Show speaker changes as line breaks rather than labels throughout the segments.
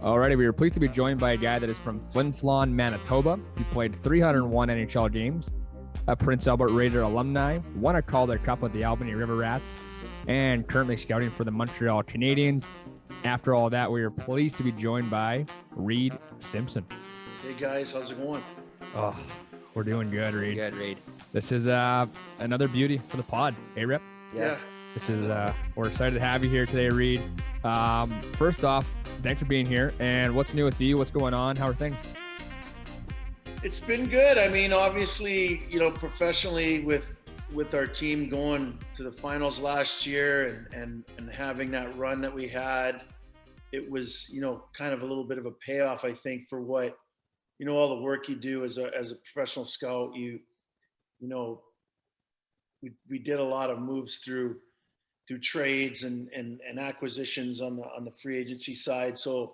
Alrighty, we were pleased to be joined by a guy that is from Flin Flon, Manitoba. He played 301 NHL games, a Prince Albert Raider alumni, won a Calder Cup with the Albany River Rats, and currently scouting for the Montreal Canadiens. After all that, we are pleased to be joined by Reid Simpson.
Hey guys, how's it going?
Oh, we're doing good, Reid.
Good, Reid.
This is another beauty for the pod. Hey, Rip.
Yeah.
This is we're excited to have you here today, Reid. First off, thanks for being here. And what's new with you? What's going on? How are things?
It's been good. I mean, obviously, professionally with our team going to the finals last year and having that run that we had, it was, kind of a little bit of a payoff, I think, for what, all the work you do as a professional scout. We did a lot of moves through trades and acquisitions on the free agency side. So,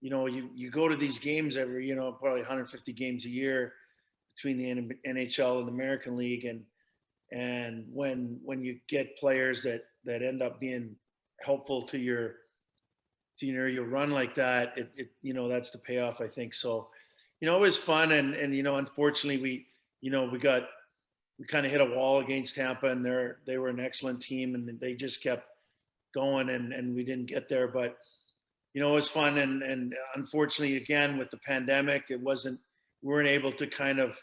you go to these games every, probably 150 games a year between the NHL and the American League. And when you get players that end up being helpful to your run like that, it that's the payoff, I think. So, it was fun. And unfortunately we kind of hit a wall against Tampa, and they were an excellent team, and they just kept going, and we didn't get there. But it was fun, and unfortunately, again with the pandemic, we weren't able to kind of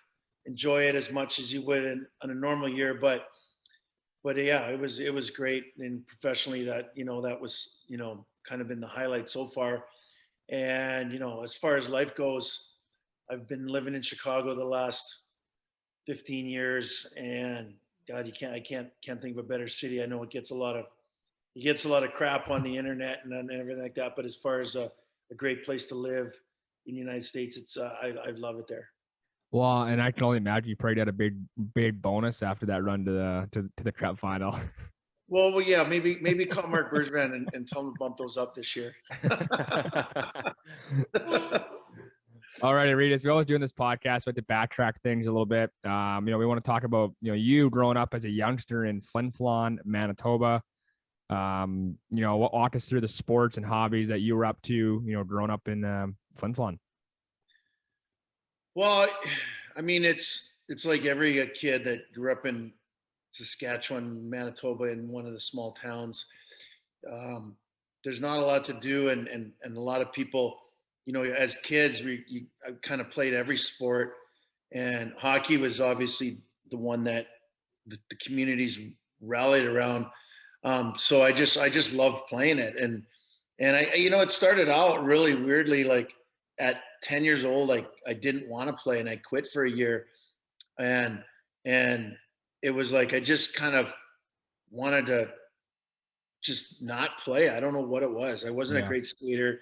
enjoy it as much as you would in a normal year. But yeah, it was great, and professionally that was kind of been the highlight so far. And as far as life goes, I've been living in Chicago the last 15 years, and God, I can't think of a better city. I know it gets a lot of crap on the internet and everything like that, but as far as a great place to live in the United States, it's I love it there.
Well, and I can only imagine you probably got a big bonus after that run to the Cup final.
Well, yeah, maybe call Mark Bergevin and tell him to bump those up this year.
All right, Reid, as we always do in this podcast, we have to backtrack things a little bit. We want to talk about, you growing up as a youngster in Flin Flon, Manitoba. Walk us through the sports and hobbies that you were up to, growing up in Flin Flon.
Well, I mean, it's like every kid that grew up in Saskatchewan, Manitoba, in one of the small towns. There's not a lot to do, and a lot of people, as kids, I kind of played every sport, and hockey was obviously the one that the communities rallied around. So I just loved playing it, and I it started out really weirdly. Like at 10 years old, I didn't want to play, and I quit for a year, and it was like I just kind of wanted to just not play. I don't know what it was. I wasn't a great skater,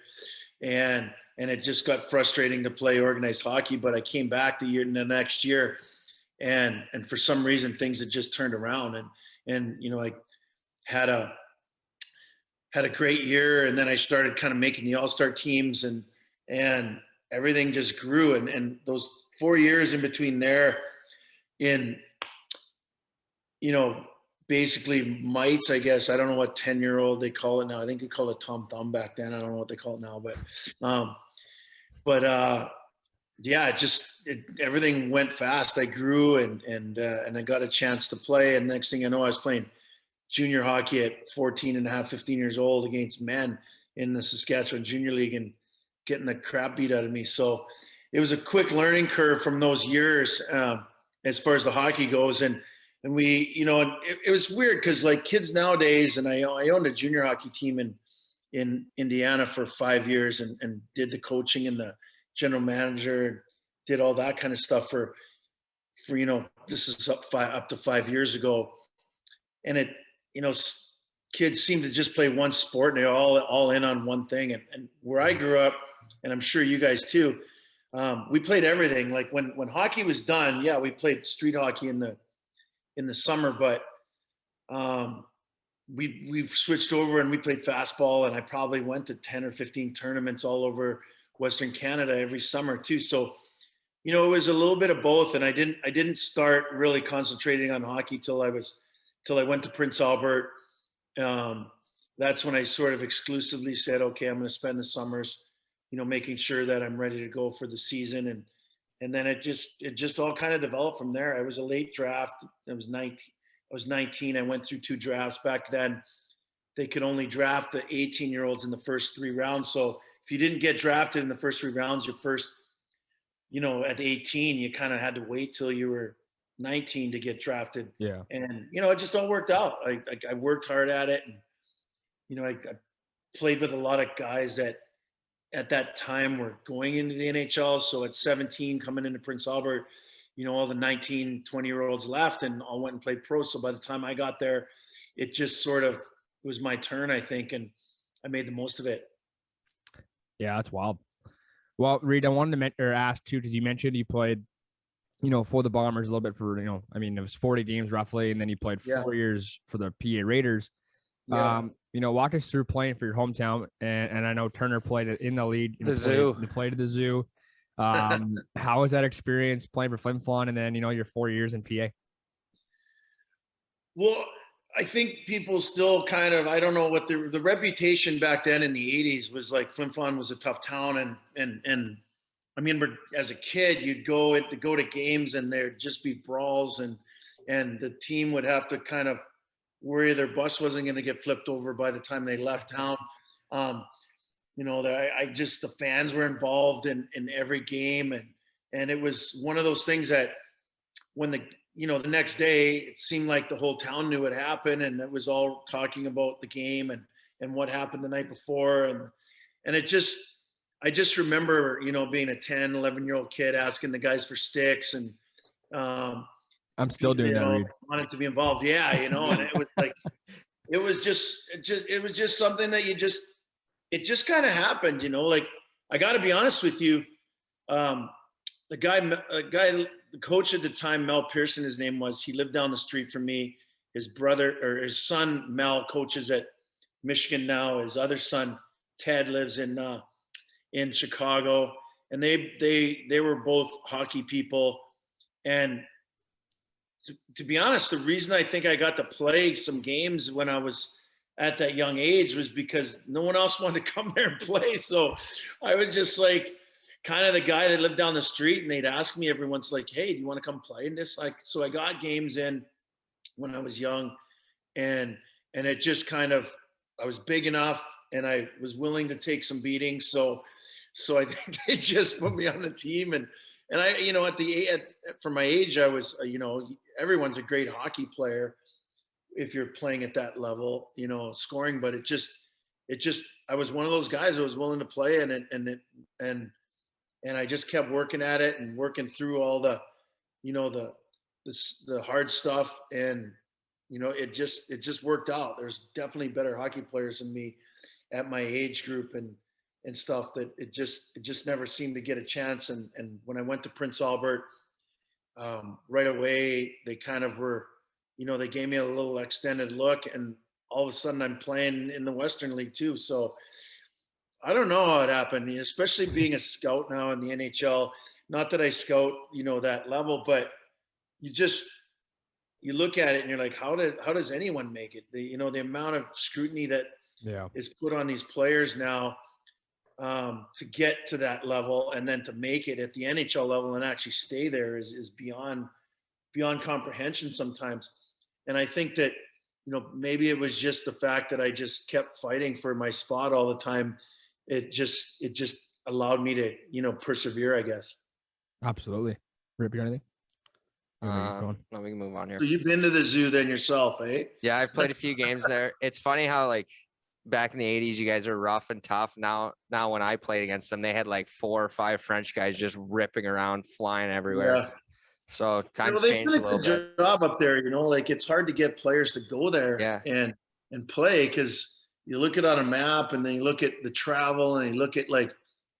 and it just got frustrating to play organized hockey. But I came back the next year, and for some reason things had just turned around, and I had a great year, and then I started kind of making the all-star teams, and everything just grew, and those 4 years in between there, in basically mites, I guess. I don't know what 10-year-old they call it now. I think we call it Tom Thumb back then. I don't know what they call it now, but yeah, everything went fast. I grew, and I got a chance to play, and next thing I know, I was playing junior hockey at 14 and a half, 15 years old against men in the Saskatchewan Junior League, and getting the crap beat out of me. So it was a quick learning curve from those years as far as the hockey goes. And we, it was weird because like kids nowadays, and I owned a junior hockey team in Indiana for 5 years, and did the coaching and the general manager, did all that kind of stuff for this is up to 5 years ago. And it, kids seem to just play one sport, and they're all in on one thing. And where I grew up, and I'm sure you guys too, we played everything. Like when hockey was done, yeah, we played street hockey in the summer, but we've switched over and we played fastball, and I probably went to 10 or 15 tournaments all over Western Canada every summer too. So, it was a little bit of both, and I didn't start really concentrating on hockey till I went to Prince Albert. That's when I sort of exclusively said, okay, I'm going to spend the summers making sure that I'm ready to go for the season. And then it just all kind of developed from there. I was a late draft. I was 19. I went through 2 drafts back then. They could only draft the 18-year-olds in the first 3 rounds. So if you didn't get drafted in the first 3 rounds, your first, at 18, you kind of had to wait till you were 19 to get drafted.
Yeah.
And, it just all worked out. I worked hard at it. And, I played with a lot of guys that at that time were going into the NHL. So at 17, coming into Prince Albert, all the 19, 20-year-olds left and all went and played pro. So by the time I got there, it just sort of was my turn, I think, and I made the most of it.
Yeah, that's wild. Well, Reid, I wanted to ask too, because you mentioned you played, for the Bombers a little bit for, it was 40 games roughly, and then you played 4 years for the PA Raiders.
Yeah.
Walk us through playing for your hometown, and I know Turner played in the league.
The Zoo.
He played at the Zoo. How was that experience playing for Flin Flon, and then your 4 years in PA?
Well, I think people still kind of, I don't know what the reputation back then in the 80s was like. Flin Flon was a tough town, and I mean, as a kid, you'd go to games and there'd just be brawls, and the team would have to kind of worry their bus wasn't going to get flipped over by the time they left town. The fans were involved in every game, and it was one of those things that when the next day, it seemed like the whole town knew what happened, and it was all talking about the game and what happened the night before. And I just remember, being a 10, 11-year-old kid asking the guys for sticks, and
I'm still doing that, Reid.
Wanted to be involved. Yeah. And it was like, it was just something that it just kind of happened, like, I got to be honest with you. The coach at the time, Mel Pearson, his name was, he lived down the street from me. His brother, or his son, Mel, coaches at Michigan now. His other son, Ted, lives in Chicago, and they were both hockey people. And to be honest, the reason I think I got to play some games when I was at that young age was because no one else wanted to come there and play. So I was just like kind of the guy that lived down the street, and they'd ask me every once, like, hey, do you want to come play in this? Like, so I got games in when I was young, and it just kind of, I was big enough and I was willing to take some beatings. So I think they just put me on the team, and I, for my age, I was, everyone's a great hockey player if you're playing at that level, scoring, but it just, I was one of those guys that was willing to play, and I just kept working at it and working through all the, the hard stuff, and it just worked out. There's definitely better hockey players than me at my age group and stuff, that it just never seemed to get a chance. And when I went to Prince Albert, right away, they kind of were, they gave me a little extended look, and all of a sudden I'm playing in the Western League too. So I don't know how it happened, especially being a scout now in the NHL. Not that I scout, that level, but you look at it and you're like, how does anyone make it? The amount of scrutiny that is put on these players now, to get to that level, and then to make it at the NHL level and actually stay there is beyond comprehension sometimes. And I think that, maybe it was just the fact that I just kept fighting for my spot all the time. It just allowed me to, persevere, I guess.
Absolutely. Rip, you got anything?
Let me move on here.
So you've been to the Zoo then yourself, eh?
Yeah, I've played a few games there. It's funny how, like, back in the 80s, you guys are rough and tough. Now when I played against them, they had like 4 or 5 French guys just ripping around, flying everywhere.
Yeah.
So times changed a little bit.
They did a good job up there, like, it's hard to get players to go there and play, because you look at it on a map, and then you look at the travel, and you look at, like,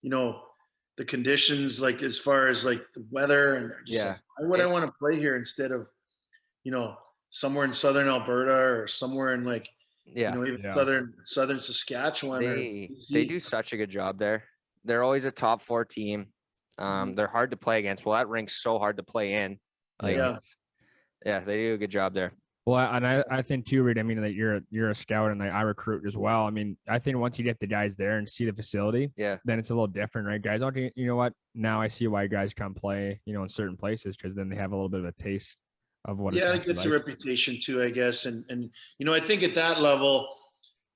the conditions, like, as far as like the weather, and just like, why would I want to play here instead of, somewhere in southern Alberta, or somewhere in, like, even southern Saskatchewan.
They do such a good job there. They're always a top 4 team. They're hard to play against. Well, that rink's so hard to play in. Like, they do a good job there.
Well, and I think too, Reid, I mean, that you're a scout and I recruit as well. I mean, I think once you get the guys there and see the facility,
Yeah.
then it's a little different, right? Guys, you know what? Now I see why guys come play, in certain places, because then they have a little bit of a taste of what it's
Yeah, it
actually
gets
like.
a reputation too, I guess. And I think at that level,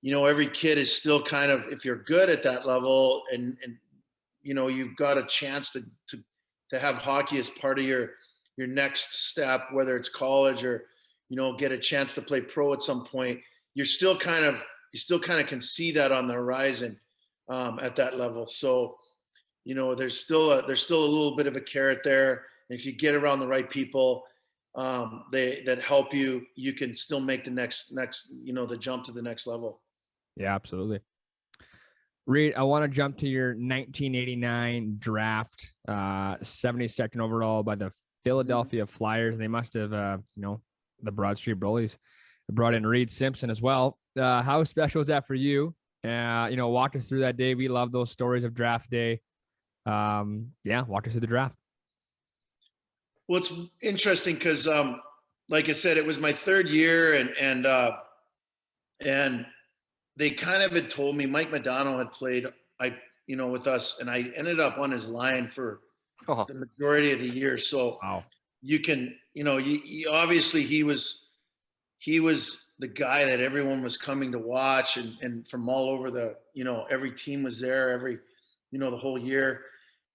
every kid is still kind of, if you're good at that level and you've got a chance to have hockey as part of your next step, whether it's college or, get a chance to play pro at some point, you still kind of can see that on the horizon at that level. So, there's still a little bit of a carrot there. And if you get around the right people, that help you, you can still make the next, the jump to the next level.
Yeah, absolutely. Reid, I want to jump to your 1989 draft, 72nd overall by the Philadelphia Flyers. They must have, the Broad Street Bullies brought in Reid Simpson as well. How special was that for you? Walk us through that day. We love those stories of draft day. Walk us through the draft.
Well, it's interesting because, like I said, it was my third year, and they kind of had told me Mike Modano had played, with us, and I ended up on his line for the majority of the year. So
wow.
You can, obviously he was the guy that everyone was coming to watch, and from all over every team was there, the whole year.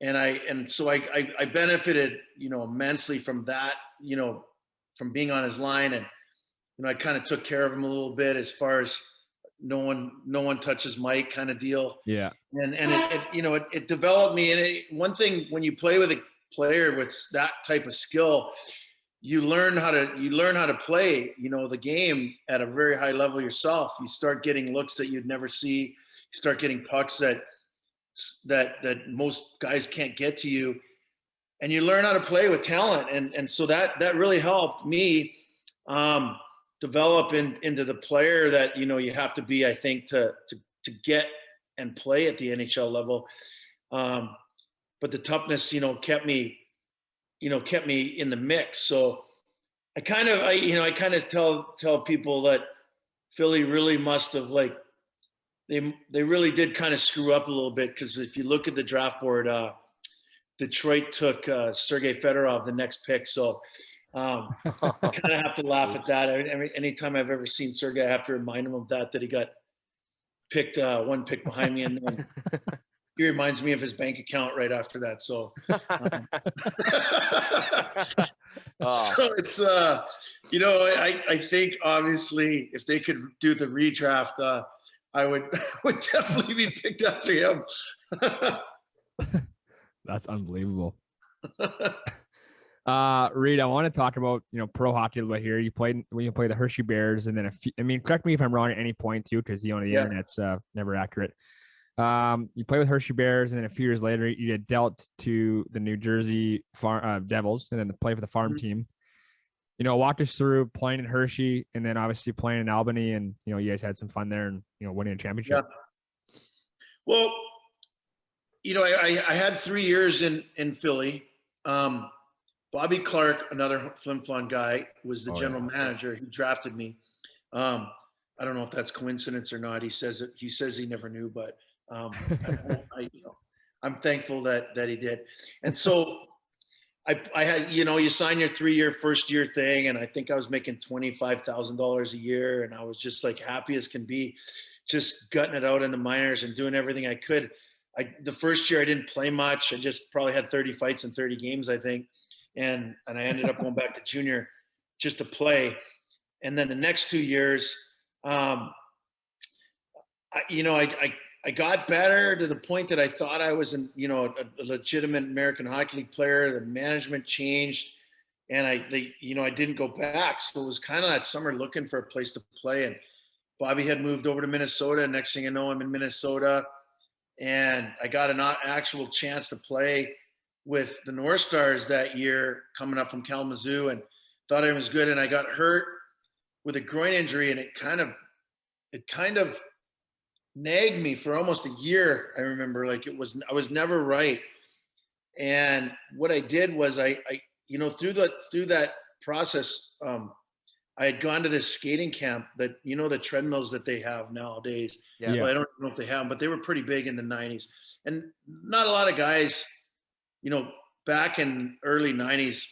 And so I benefited, immensely from that, from being on his line. And, I kind of took care of him a little bit as far as no one touches Mike kind of deal.
Yeah.
And it developed me. And one thing, when you play with a player with that type of skill, you learn how to play, the game at a very high level yourself. You start getting looks that you'd never see. You start getting pucks that most guys can't get to you, and you learn how to play with talent. And so that really helped me develop into the player that, you have to be, I think, to get and play at the NHL level. But the toughness, kept me in the mix. So I kind of tell people that Philly really must have, like, they really did kind of screw up a little bit, because if you look at the draft board, Detroit took Sergei Fedorov, the next pick. So I kind of have to laugh at that. Anytime I've ever seen Sergei, I have to remind him of that he got picked one pick behind me, and then he reminds me of his bank account right after that. So, so it's I think obviously if they could do the redraft, I would definitely be picked after him.
That's unbelievable. Reid, I want to talk about, pro hockey a little bit here. You played the Hershey Bears, and then correct me if I'm wrong at any point too, because the internet's never accurate. You play with Hershey Bears, and then a few years later, you get dealt to the New Jersey Devils, and then play for the farm team. Walk us through playing in Hershey, and then obviously playing in Albany, and you guys had some fun there, and winning a championship.
Yeah. Well, I had 3 years in Philly. Bobby Clark, another Flim Flon guy, was the general manager. He drafted me. I don't know if that's coincidence or not. He says he never knew, but I'm thankful that he did. And so I had, you sign your 3-year first year thing, and I think I was making $25,000 a year, and I was just like happy as can be, just gutting it out in the minors and doing everything I could. The first year I didn't play much. I just probably had 30 fights in 30 games, I think. And I ended up going back to junior just to play. And then the next 2 years, I got better to the point that I thought I was a legitimate American Hockey League player. The management changed, and I didn't go back. So it was kind of that summer looking for a place to play. And Bobby had moved over to Minnesota. Next thing you know, I'm in Minnesota, and I got an actual chance to play with the North Stars that year, coming up from Kalamazoo, and thought I was good. And I got hurt with a groin injury, and it kind of nagged me for almost a year. I remember, I was never right. And what I did was I through that process, I had gone to this skating camp that, you know, the treadmills that they have nowadays.
Yeah.
Yeah.
Well, I don't know if they have them, but they were pretty big in the 90s. And not a lot of guys, you know, back in early 90s,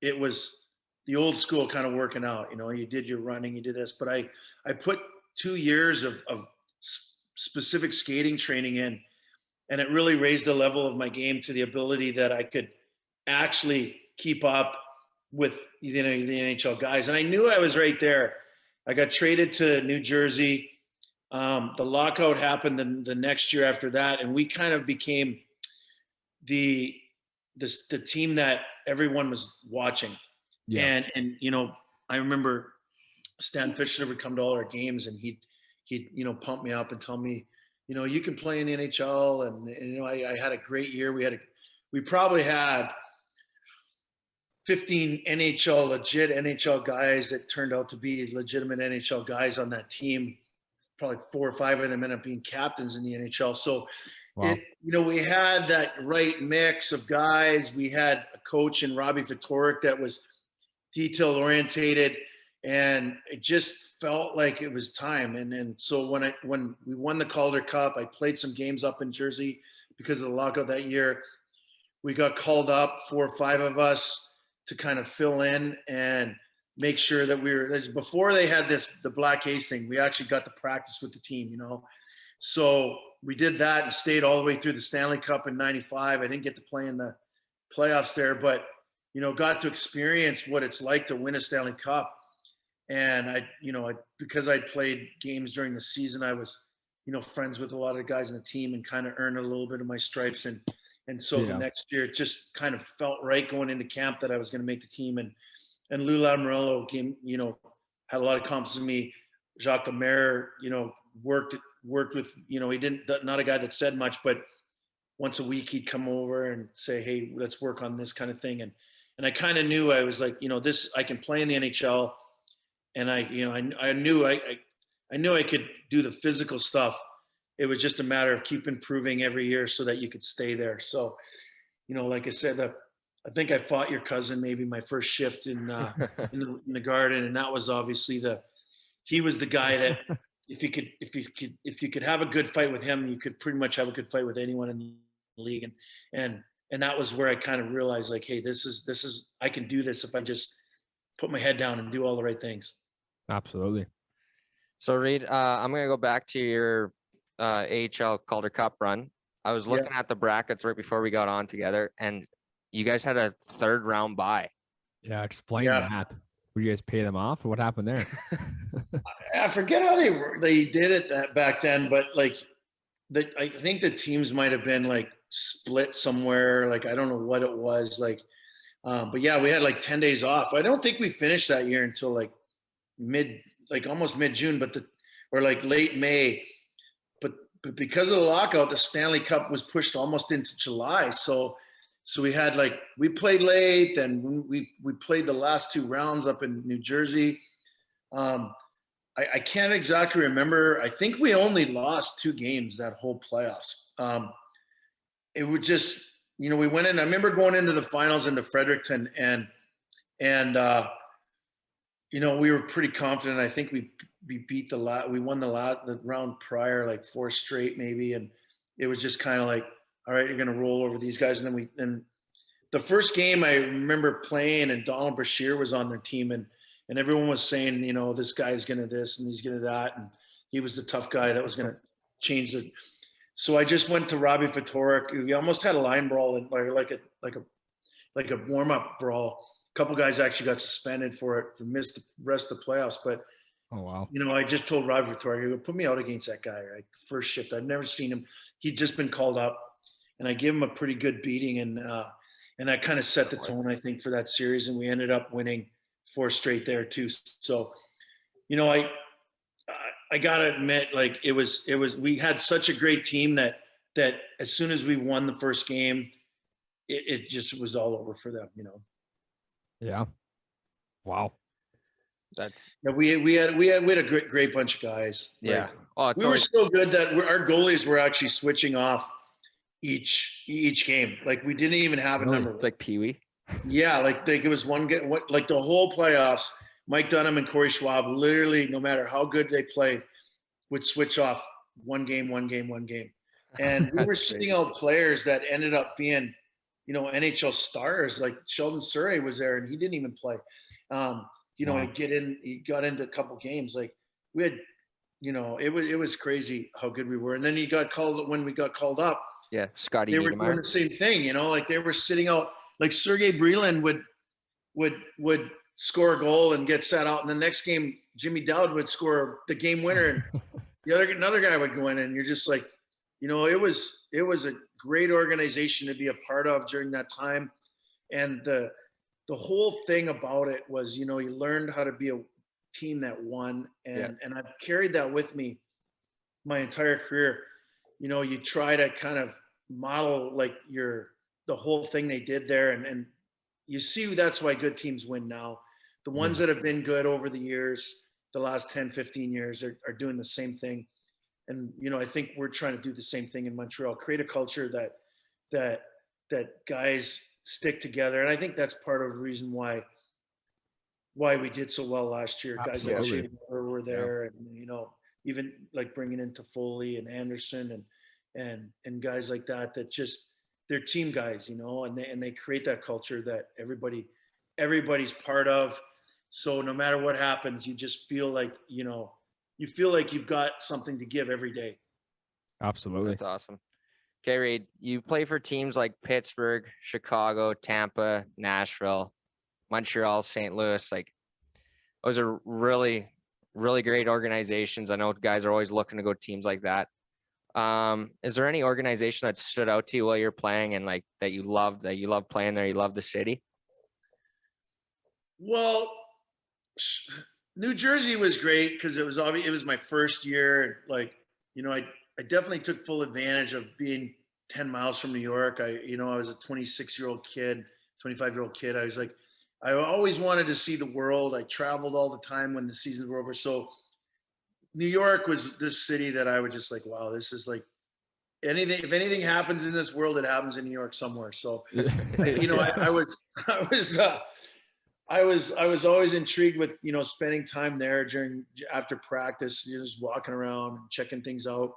it was the old school kind of working out. You know, you did your running, you did this. But I put 2 years of specific skating training in, and it really raised the level of my game to the ability that I could actually keep up with, you know, the NHL guys. And I knew I was right there. I got traded to New Jersey. The lockout happened the next year after that, and we kind of became the team that everyone was watching.
Yeah.
And you know, I remember Stan Fisher would come to all our games, and he'd you know, pump me up and tell me, you know, you can play in the NHL. And you know, I had a great year. We probably had 15 legit NHL guys that turned out to be legitimate NHL guys on that team. Probably 4 or 5 of them ended up being captains in the NHL. So
Wow.
you know, we had that right mix of guys. We had a coach in Robbie Fatorik that was detail orientated, and it just felt like it was time. And so when we won the Calder Cup, I played some games up in Jersey because of the lockout that year. We got called up, 4 or 5 of us, to kind of fill in and make sure that we were, before they had the Black Ace thing, we actually got to practice with the team, you know. So we did that and stayed all the way through the Stanley Cup in '95. I didn't get to play in the playoffs there, but, you know, got to experience what it's like to win a Stanley Cup. And because I'd played games during the season, I was, you know, friends with a lot of the guys on the team and kind of earned a little bit of my stripes. And so the next year, it just kind of felt right going into camp that I was going to make the team. And Lou Lamoriello you know, had a lot of confidence in me. Jacques Lemaire, you know, worked with, you know, not a guy that said much, but once a week he'd come over and say, hey, let's work on this kind of thing. And I kind of knew, I was like, you know, I can play in the NHL. And I knew I could do the physical stuff. It was just a matter of keep improving every year so that you could stay there. So, you know, like I said, I think I fought your cousin maybe my first shift in the Garden, and that was obviously he was the guy that if you could have a good fight with him, you could pretty much have a good fight with anyone in the league. And that was where I kind of realized, like, hey, this is I can do this if I just put my head down and do all the right things.
Absolutely.
So Reid, I'm gonna go back to your AHL Calder Cup run. I was looking at the brackets right before we got on together, and you guys had a 3rd round bye.
Yeah, explain that. Would you guys pay them off, or what happened there?
I forget how they did it back then, but like I think the teams might have been like split somewhere. Like I don't know what it was like, but yeah, we had like 10 days off. I don't think we finished that year until like almost mid-June, or like late May. But because of the lockout, the Stanley Cup was pushed almost into July. So we had we played late, and we played the last 2 rounds up in New Jersey. I can't exactly remember. I think we only lost 2 games that whole playoffs. It would just, you know, we went in. I remember going into the finals into Fredericton, and you know, we were pretty confident. I think we beat we won the round prior, like 4 straight maybe, and it was just kind of like, all right, you're going to roll over these guys. And then the first game I remember playing, and Donald Brashear was on their team, and everyone was saying, you know, this guy's going to this and he's going to that, and he was the tough guy that was going to change the. So I just went to Robbie Fatorik. We almost had a line brawl, and like a warm up brawl. A couple guys actually got suspended for it, missed the rest of the playoffs. But
Oh wow!
You know, I just told Robbie Fatorik, put me out against that guy. Right, first shift. I'd never seen him. He'd just been called up, and I gave him a pretty good beating, and that kind of set the tone, I think, for that series. And we ended up winning 4 straight there too. So, you know, I gotta admit, like it was we had such a great team that as soon as we won the first game, it just was all over for them, you know.
Yeah. Wow.
We had a great bunch of guys.
Yeah.
We were so good that our goalies were actually switching off each game. Like we didn't even have a number.
It's like Pee Wee.
Yeah, like it was one game. Like the whole playoffs, Mike Dunham and Corey Schwab, literally, no matter how good they play, would switch off one game. And we were sitting out players that ended up being, NHL stars. Like Sheldon Surrey was there and he didn't even play. He got into a couple games. Like we had, it was crazy how good we were. And then when we got called up.
Yeah, Scotty.
They were doing the same thing, like they were sitting out. Like Sergei Breland would score a goal and get set out, and the next game Jimmy Dowd would score the game winner, and another guy would go in, and you're just like, it was a great organization to be a part of during that time, and the whole thing about it was, you learned how to be a team that won, and I've carried that with me my entire career. You try to kind of model like the whole thing they did there, and you see that's why good teams win now. The ones that have been good over the years, the last 10, 15 years are doing the same thing. And, I think we're trying to do the same thing in Montreal, create a culture that guys stick together. And I think that's part of the reason why we did so well last year.
Absolutely.
Guys like Shea were there, and, even like bringing in Toffoli and Anderson and guys like that just, they're team guys, and they create that culture that everybody's part of. So no matter what happens, you just feel like, you've got something to give every day.
Absolutely.
That's awesome. Okay, Reid, you play for teams like Pittsburgh, Chicago, Tampa, Nashville, Montreal, St. Louis. Like, those are really, really great organizations. I know guys are always looking to go to teams like that. Is there any organization that stood out to you while you're playing and like that you love playing there, you love the city?
Well, New Jersey was great because it was my first year. Like, I definitely took full advantage of being 10 miles from New York. I was a 26-year-old kid, 25-year-old kid. I was like, I always wanted to see the world. I traveled all the time when the seasons were over. So New York was this city that I would just like, wow, this is like anything. If anything happens in this world, it happens in New York somewhere. So, I was always intrigued with, spending time there after practice, just walking around, checking things out.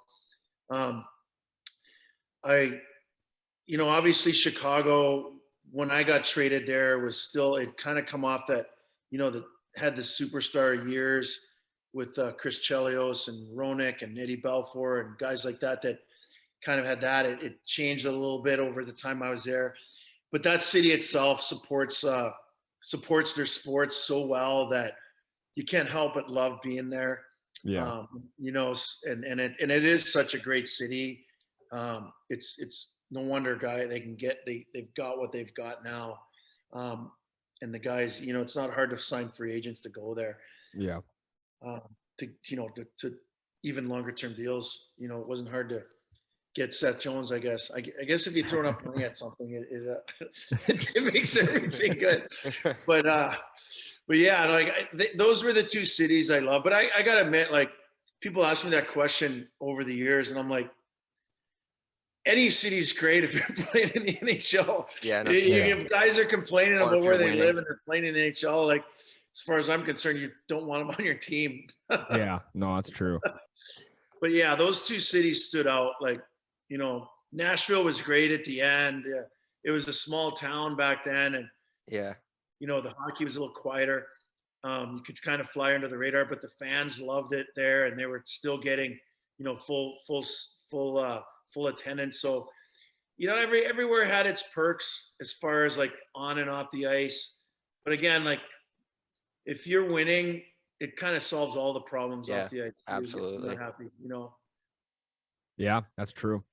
Obviously Chicago, when I got traded there, was still, it kind of come off that, that had the superstar years with Chris Chelios and Roenick and Eddie Balfour and guys like that kind of had that. It changed a little bit over the time I was there, but that city itself supports their sports so well that you can't help but love being there.
Yeah.
And it is such a great city. It's no wonder they've got what they've got now. And the guys, it's not hard to sign free agents to go there.
Yeah.
To even longer term deals, it wasn't hard to get Seth Jones, I guess. I guess if you throw enough money at something, it makes everything good. But yeah, like those were the two cities I love. But I gotta admit, like, people ask me that question over the years, and I'm like, any city's great if you're playing in the NHL.
Yeah.
If guys are complaining about where they live and they're playing in the NHL, like, as far as I'm concerned, you don't want them on your team.
Yeah, no, that's true.
But yeah, those two cities stood out. Like, Nashville was great at the end. It was a small town back then, and the hockey was a little quieter. You could kind of fly under the radar, but the fans loved it there, and they were still getting, full attendance. So, everywhere had its perks as far as like on and off the ice. But again, like, if you're winning, it kind of solves all the problems off the ice.
Absolutely.
You're happy,
Yeah, that's true.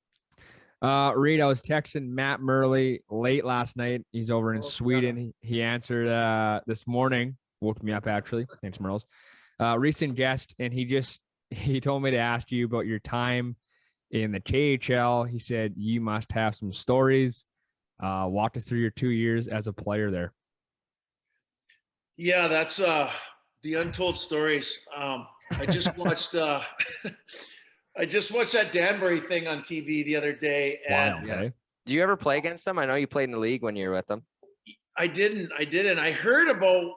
Reid, I was texting Matt Murley late last night. He's over in Sweden. Yeah. He answered this morning, woke me up actually. Thanks, Merles. Recent guest, and he told me to ask you about your time in the KHL. He said you must have some stories. Walk us through your 2 years as a player there.
Yeah, that's the untold stories. I just watched that Danbury thing on TV the other day. And
wow, okay.
Do you ever play against them? I know you played in the league when you were with them.
I didn't. I heard about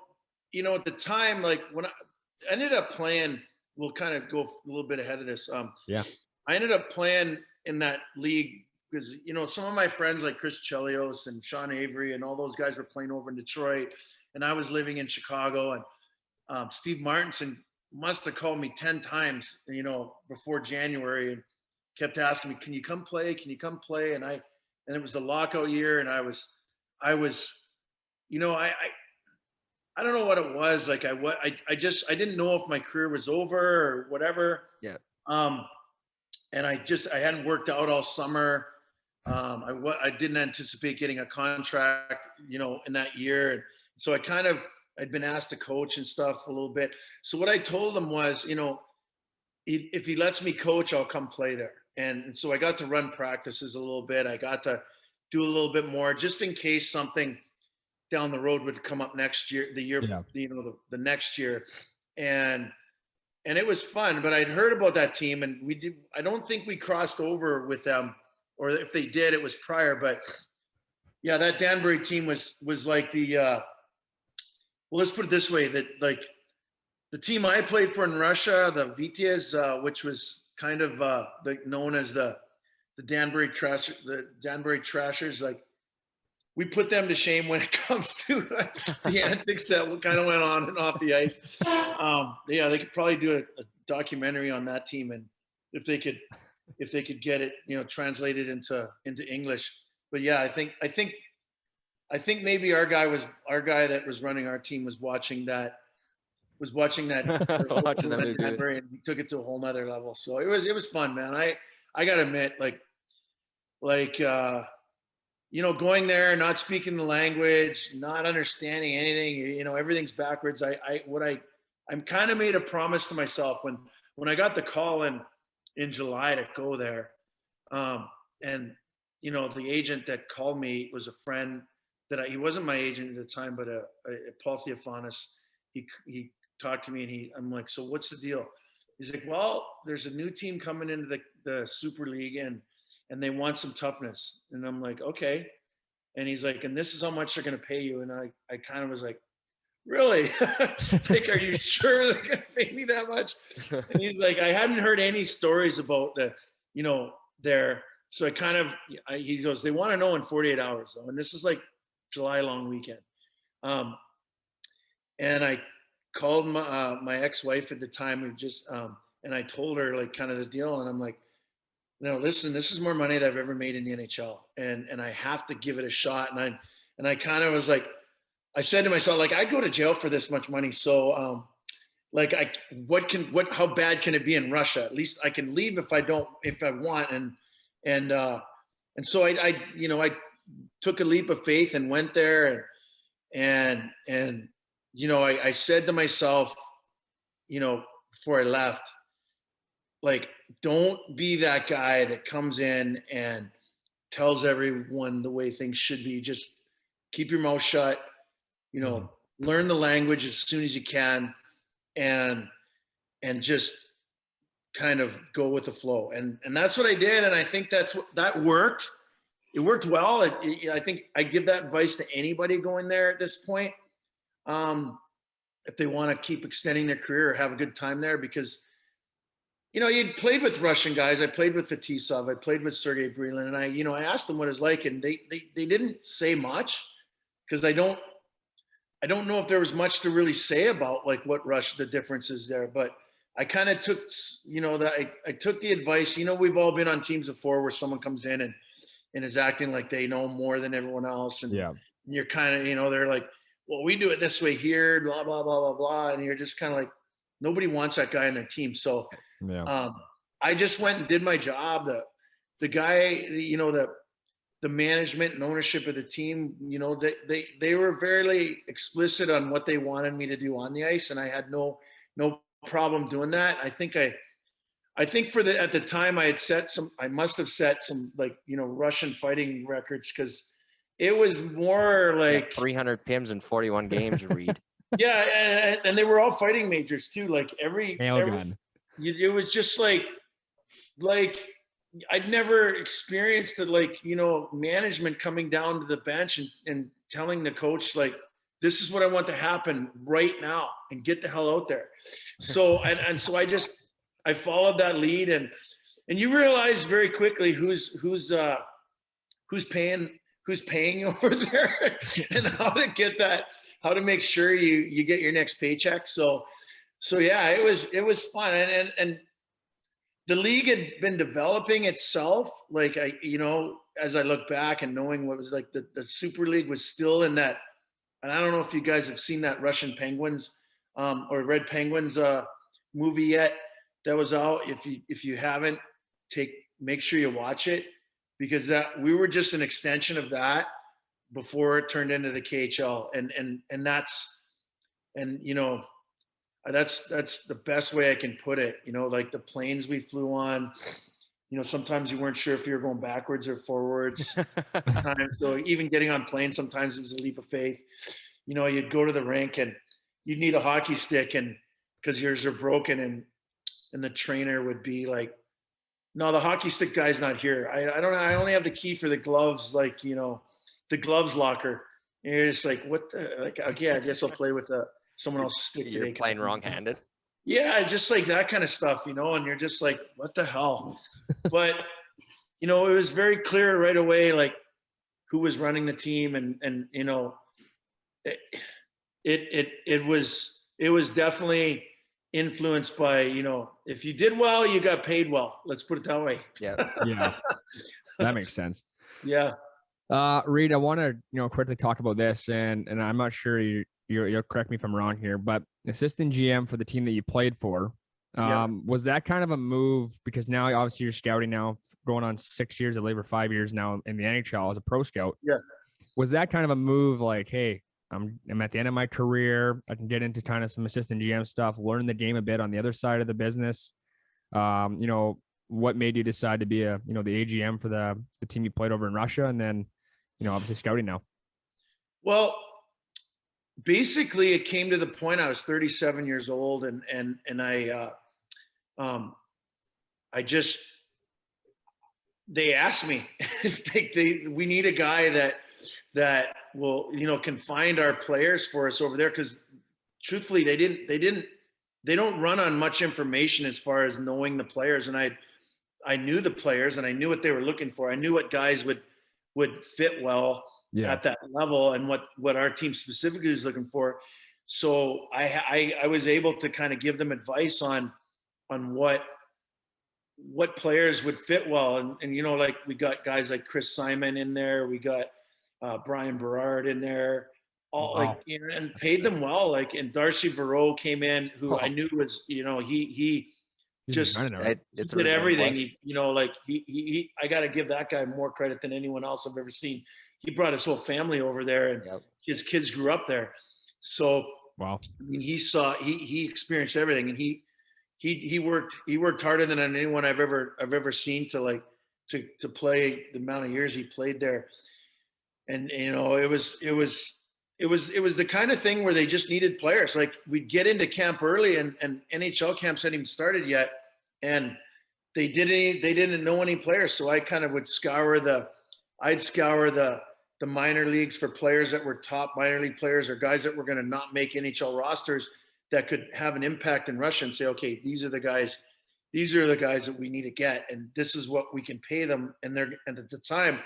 at the time, like when I ended up playing, we'll kind of go a little bit ahead of this.
Yeah.
I ended up playing in that league because, some of my friends like Chris Chelios and Sean Avery and all those guys were playing over in Detroit, and I was living in Chicago, and Steve Martinson must have called me 10 times, before January, and kept asking me, can you come play? Can you come play? And it was the lockout year, and I was, I don't know what it was. Like I didn't know if my career was over or whatever.
Yeah.
And I hadn't worked out all summer. I didn't anticipate getting a contract, in that year. And so I'd been asked to coach and stuff a little bit. So what I told him was, if he lets me coach, I'll come play there. And so I got to run practices a little bit. I got to do a little bit more just in case something down the road would come up next year, the next year. And it was fun, but I'd heard about that team, and I don't think we crossed over with them, or if they did, it was prior. But yeah, that Danbury team was like well, let's put it this way, that like the team I played for in Russia, the Vityaz, which was kind of known as the Danbury Trashers, like we put them to shame when it comes to the antics that kind of went on and off the ice. They could probably do a documentary on that team, and if they could get it, translated into English. But yeah, I think maybe our guy that was running our team was watching that
Watching them
Denver, and he took it to a whole nother level. So it was fun, man. I gotta admit, going there, not speaking the language, not understanding anything, everything's backwards. I'm kind of made a promise to myself when I got the call in July to go there. And the agent that called me was a friend he wasn't my agent at the time, but Paul Theophanis. He talked to me, and I'm like, so what's the deal? He's like, well, there's a new team coming into the Super League, and they want some toughness. And I'm like, okay. And he's like, and this is how much they're going to pay you. And I kind of was like, really? Like, are you sure they're going to pay me that much? And he's like, I hadn't heard any stories about so he goes, they want to know in 48 hours though. And this is like July long weekend. And I called my ex-wife at the time, and I told her like kind of the deal. And I'm like, no, listen, this is more money that I've ever made in the NHL, and I have to give it a shot. And I kind of was like, I said to myself, like, I'd go to jail for this much money. So, how bad can it be in Russia? At least I can leave if I want. And so I took a leap of faith and went there, and I said to myself, before I left, like, don't be that guy that comes in and tells everyone the way things should be. Just keep your mouth shut, learn the language as soon as you can, and just kind of go with the flow. And that's what I did. And I think that worked. It worked well. I think I give that advice to anybody going there at this point. If they want to keep extending their career or have a good time there, because you'd played with Russian guys. I played with Fetisov. I played with Sergei Brilin, and I asked them what it's like, and they didn't say much, because I don't know if there was much to really say about like what the difference is there. But I kind of took, I took the advice. We've all been on teams before where someone comes in and is acting like they know more than everyone else, and you're kind of, they're like, well, we do it this way here, blah blah blah blah blah, and you're just kind of like, nobody wants that guy on their team. So. Yeah. I just went and did my job. The guy, the management and ownership of the team, they were very explicit on what they wanted me to do on the ice, and I had no problem doing that. I think at the time I must have set some Russian fighting records, because it was more like
300 PIMs in 41 games, Reid.
Yeah, and they were all fighting majors too. Like it was just like I'd never experienced it, management coming down to the bench and telling the coach, like, this is what I want to happen right now, and get the hell out there. So, and so I followed that lead, and you realize very quickly who's paying you over there, and how to make sure you get your next paycheck. So yeah, it was fun. And the league had been developing itself. Like, as I look back and knowing what was like, the Super League was still in that. And I don't know if you guys have seen that Russian Penguins or Red Penguins movie yet that was out. If you haven't, make sure you watch it, because that we were just an extension of that before it turned into the KHL. That's the best way I can put it. Like the planes we flew on, sometimes you weren't sure if you were going backwards or forwards. Sometimes, so even getting on planes, sometimes it was a leap of faith. You'd go to the rink and you'd need a hockey stick, and because yours are broken, and the trainer would be like, "No, the hockey stick guy's not here. I don't know. I only have the key for the gloves, like, the gloves locker." And you're just like, "What the, like, okay, I guess I'll play with someone else's stick today."
You're playing wrong-handed.
Yeah, just like that kind of stuff, and you're just like, what the hell? But, it was very clear right away, like, who was running the team, and it was definitely influenced by, if you did well, you got paid well. Let's put it that way.
Yeah.
Yeah, that makes sense.
Yeah.
Reid, I want to quickly talk about this, and I'm not sure you'll correct me if I'm wrong here, but assistant GM for the team that you played for, was that kind of a move? Because now obviously you're scouting now, going on 6 years, I believe, or 5 years now in the NHL as a pro scout.
Yeah.
Was that kind of a move like, hey, I'm at the end of my career, I can get into kind of some assistant GM stuff, learn the game a bit on the other side of the business? What made you decide to be the AGM for the team you played over in Russia, and then obviously scouting now? Well,
basically it came to the point, I was 37 years old, and they asked me, we need a guy that will, can find our players for us over there. Cause truthfully, they don't run on much information as far as knowing the players. And I knew the players, and I knew what they were looking for. I knew what guys would fit well at that level, and what our team specifically was looking for. So I was able to kind of give them advice on what players would fit well. And like, we got guys like Chris Simon in there. We got Brian Berard in there, and paid them well. Like, and Darcy Verreau came in, who I knew was, he just did everything. I got to give that guy more credit than anyone else I've ever seen. He brought his whole family over there, and his kids grew up there. So,
wow.
I mean, he experienced everything, and he worked harder than anyone I've ever seen to play the amount of years he played there. And it was the kind of thing where they just needed players. Like, we'd get into camp early, and NHL camps hadn't even started yet, and they didn't know any players. So I kind of would scour the minor leagues for players that were top minor league players, or guys that were going to not make NHL rosters that could have an impact in Russia, and say, okay, these are the guys that we need to get, and this is what we can pay them. And at the time,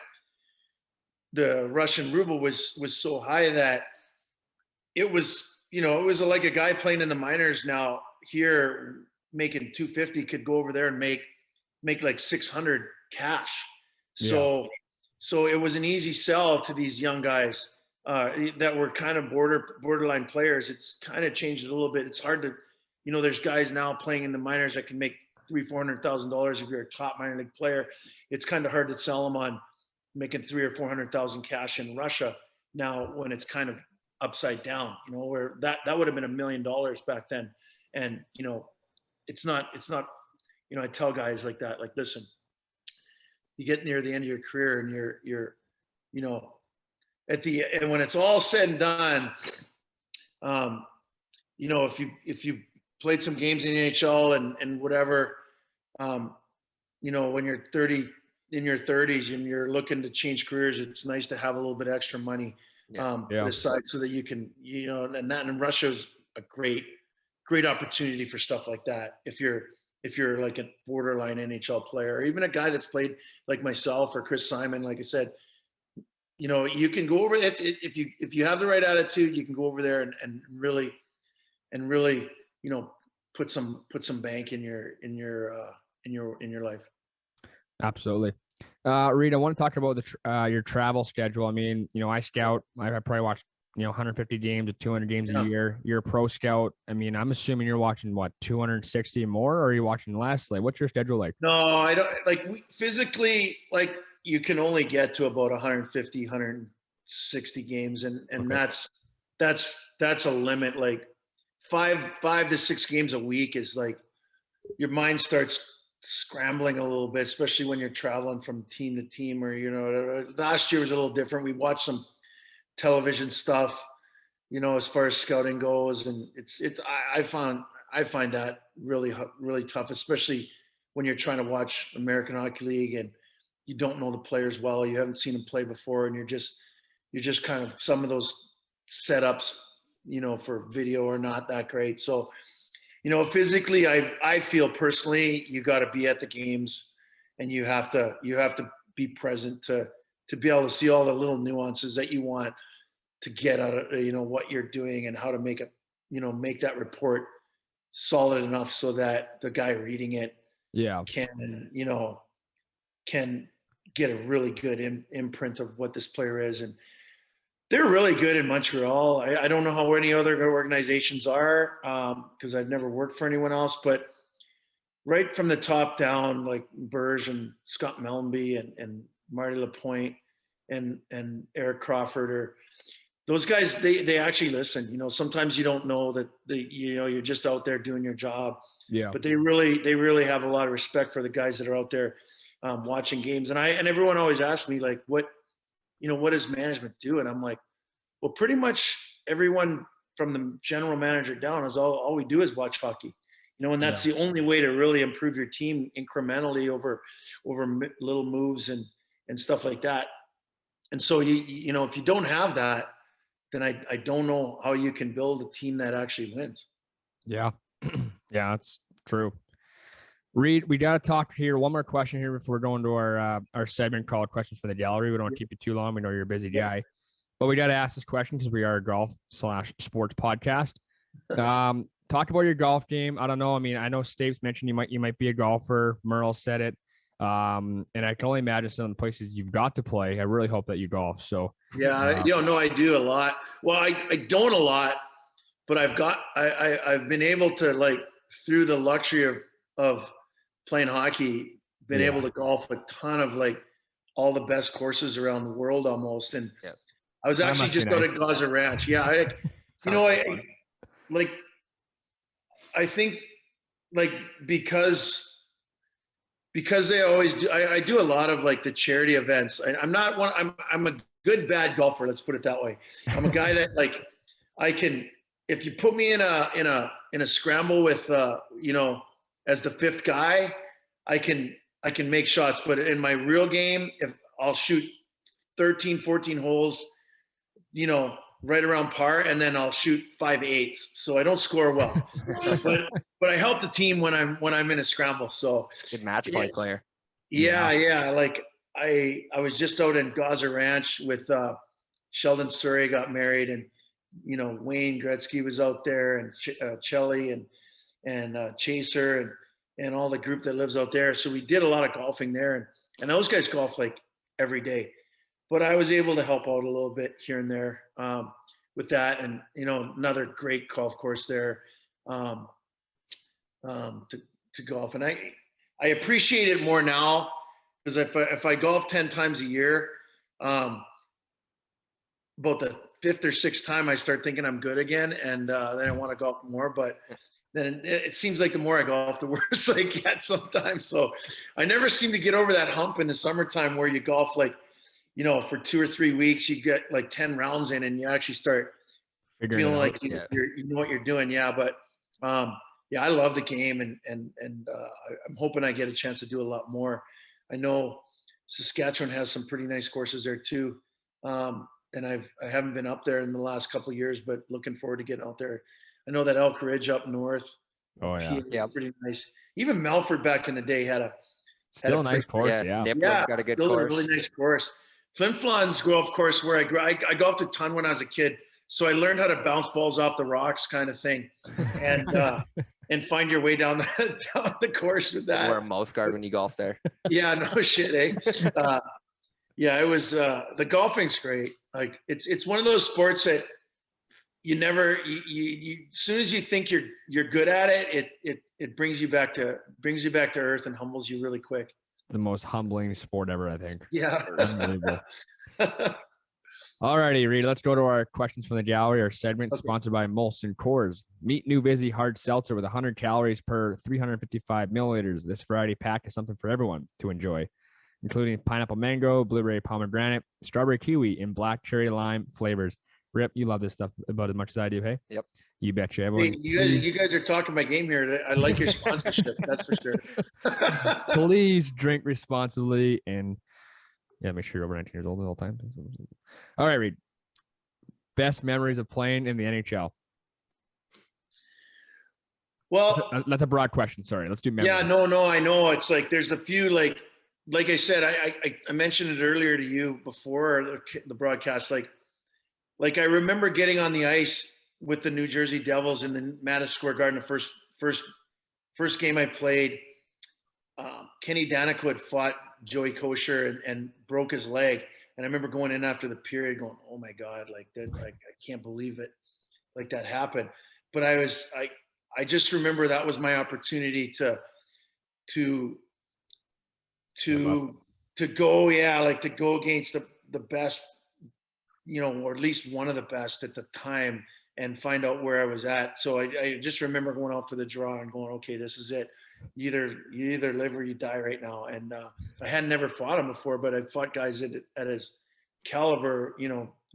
the Russian ruble was so high that it was like a guy playing in the minors now here making $250 could go over there and make like $600 cash. So it was an easy sell to these young guys that were kind of borderline players. It's kind of changed a little bit. It's hard to, there's guys now playing in the minors that can make $300,000-$400,000 if you're a top minor league player. It's kind of hard to sell them on making $300,000 or $400,000 cash in Russia now, when it's kind of upside down, where that would have been $1 million back then. And, it's not, I tell guys like that, like, listen, you get near the end of your career, and you're and when it's all said and done, if you played some games in the NHL and whatever, when you're in your 30s and you're looking to change careers, it's nice to have a little bit extra money put aside so that you can, and that in Russia's a great opportunity for stuff like that. If you're like a borderline NHL player, or even a guy that's played like myself or Chris Simon, like I said, you can go over it. If you have the right attitude, you can go over there and really, put some bank in your life.
Absolutely. Reid, I want to talk about your travel schedule. I mean, I scout. I probably watch 150 games to 200 games a year. You're a pro scout. I mean, I'm assuming you're watching 260 more, or are you watching less? Like, what's your schedule like?
No, I don't physically, like, you can only get to about 150, 160 games. And okay. that's a limit. Like 5 to 6 games a week is like, your mind starts scrambling a little bit, especially when you're traveling from team to team, or, last year was a little different. We watched some television stuff, as far as scouting goes. And I find that really, really tough, especially when you're trying to watch American Hockey League and you don't know the players well, you haven't seen them play before, and you're just kind of, some of those setups, for video are not that great. So, physically, I feel personally, you got to be at the games, and you have to be present to be able to see all the little nuances that you want to get out of, what you're doing, and how to make it, make that report solid enough so that the guy reading it can get a really good imprint of what this player is. And they're really good in Montreal. I don't know how any other organizations are, because I've never worked for anyone else, but right from the top down, like Burge and Scott Mellenby and Marty Lapointe and Eric Crawford, or those guys, they actually listen. Sometimes you don't know that you're just out there doing your job.
Yeah.
But they really have a lot of respect for the guys that are out there watching games. And everyone always asks me, like, what does management do? And I'm like, well, pretty much everyone from the general manager down is all we do is watch hockey. And that's the only way to really improve your team incrementally over little moves and stuff like that. And so if you don't have that, then I don't know how you can build a team that actually wins.
Yeah. Yeah, that's true. Reid, we got to talk here. One more question here before going to our segment called Questions for the Gallery. We don't want to keep you too long. We know you're a busy guy, but we got to ask this question because we are a golf/sports podcast. Talk about your golf game. I don't know. I mean, I know Staves mentioned you might be a golfer. Merle said it. And I can only imagine some of the places you've got to play. I really hope that you golf. So
yeah, I do a lot. Well, I don't a lot, but I've been able to, like, through the luxury of playing hockey, been able to golf a ton of, like, all the best courses around the world almost. And I was actually just out at Gaza Ranch. Yeah. I think, like, because they always do, I do a lot of, like, the charity events. I'm a good, bad golfer. Let's put it that way. I'm a guy that, like, if you put me in a scramble with, as the fifth guy, I can make shots. But in my real game, if I'll shoot 13, 14 holes, right around par, and then I'll shoot 5/8. So I don't score well, but I help the team when I'm in a scramble. So
good match play player.
Yeah. Like, I was just out in Gaza Ranch with Sheldon Surrey got married, and Wayne Gretzky was out there, and Chelly and Chaser and all the group that lives out there. So we did a lot of golfing there, and those guys golf like every day. But I was able to help out a little bit here and there with that, and another great golf course there to golf. And I appreciate it more now, because if I golf 10 times a year, about the 5th or 6th time I start thinking I'm good again, and then I want to golf more. But then it seems like the more I golf, the worse I get sometimes. So I never seem to get over that hump in the summertime where you golf, like, for 2 or 3 weeks, you get like 10 rounds in, and you actually start feeling like you know what you're doing. Yeah. But I love the game, and I'm hoping I get a chance to do a lot more. I know Saskatchewan has some pretty nice courses there too. and I haven't been up there in the last couple of years, but looking forward to getting out there. I know that Elk Ridge up north,
Oh yeah.
Yeah.
pretty nice. Even Melford back in the day had a
Still a nice course.
Yeah.
Yeah.
Nipwood got a good
still
course.
a really nice course. Flin Flon's golf course where I grew. I golfed a ton when I was a kid, so I learned how to bounce balls off the rocks, kind of thing, and find your way down the course with that.
Wear a mouth guard when you golf there.
Yeah, no shit, eh? Yeah, it was the golfing's great. Like it's one of those sports that you never you as soon as you think you're good at it, it brings you back to earth and humbles you really quick.
The most humbling sport ever, I think.
Yeah.
Unbelievable. All righty, Reid, let's go to our questions from the gallery. Our segment sponsored by Molson Coors. Meet New Vizzy Hard Seltzer with 100 calories per 355 milliliters. This variety pack is something for everyone to enjoy, including pineapple mango, blueberry pomegranate, strawberry kiwi, and black cherry lime flavors. Rip, you love this stuff about as much as I do, hey?
Yep.
You betcha. Everyone.
Hey, you guys are talking my game here. I like your sponsorship. That's for sure.
Please drink responsibly and make sure you're over 19 years old at all times. All right, Reid. Best memories of playing in the NHL.
Well,
that's a broad question. Sorry, let's do memories.
Yeah, no, I know. It's like there's a few like I said, I mentioned it earlier to you before the broadcast. Like I remember getting on the ice with the New Jersey Devils in the Madison Square Garden. The first game I played, Kenny Danica had fought Joey Kosher and broke his leg. And I remember going in after the period going, oh my God, like that, like I can't believe it. Like that happened. But I just remember that was my opportunity to go, to go against the best, or at least one of the best at the time and find out where I was at. So I just remember going out for the draw and going, okay, this is it. You either live or you die right now. And I had never fought him before, but I fought guys at his caliber,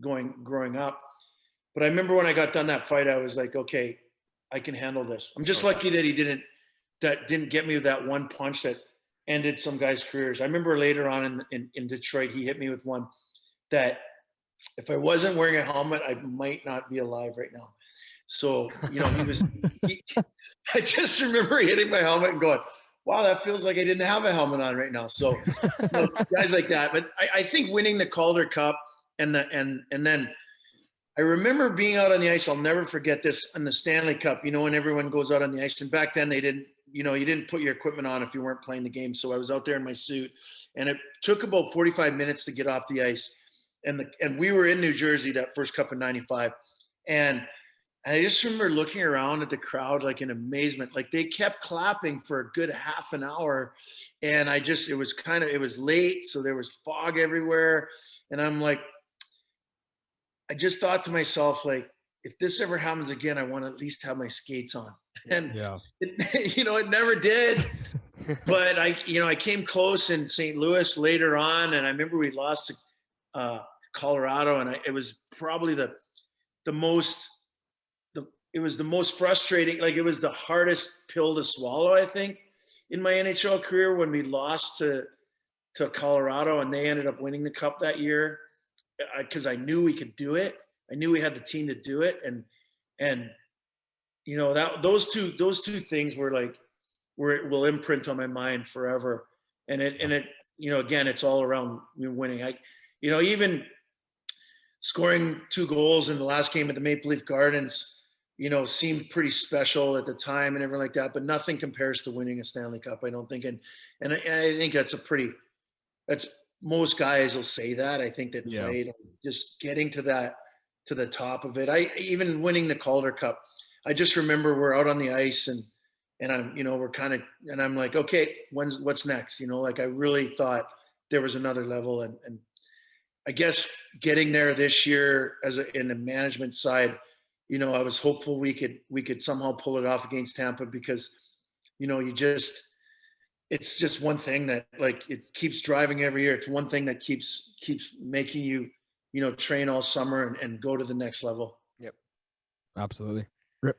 growing up. But I remember when I got done that fight, I was like, okay, I can handle this. I'm just lucky that didn't get me with that one punch that ended some guys' careers. I remember later on in Detroit, he hit me with one that if I wasn't wearing a helmet, I might not be alive right now. So, I just remember hitting my helmet and going, wow, that feels like I didn't have a helmet on right now. So guys like that. But I think winning the Calder Cup and then I remember being out on the ice. I'll never forget this in the Stanley Cup, when everyone goes out on the ice. And back then they didn't, you didn't put your equipment on if you weren't playing the game. So I was out there in my suit and it took about 45 minutes to get off the ice. And we were in New Jersey that first cup in '95. And I just remember looking around at the crowd like in amazement. Like they kept clapping for a good half an hour. And it was late. So there was fog everywhere. And I'm like, I just thought to myself, like, if this ever happens again, I want to at least have my skates on. And it never did. But I came close in St. Louis later on. And I remember we lost to Colorado, and it was probably the most frustrating. Like it was the hardest pill to swallow, I think, in my NHL career when we lost to Colorado, and they ended up winning the cup that year. Because I knew we could do it. I knew we had the team to do it, and that those two things were like it will imprint on my mind forever. And it again, it's all around winning. Even scoring 2 goals in the last game at the Maple Leaf Gardens, seemed pretty special at the time and everything like that. But nothing compares to winning a Stanley Cup, I don't think. And I think that's most guys will say that. I think that played and just getting to the top of it. Even winning the Calder Cup. I just remember we're out on the ice and I'm, and I'm like, okay, what's next? Like I really thought there was another level, and I guess getting there this year in the management side, I was hopeful we could somehow pull it off against Tampa because, it's just one thing that like it keeps driving every year. It's one thing that keeps making you, train all summer and go to the next level.
Yep.
Absolutely.
Rip.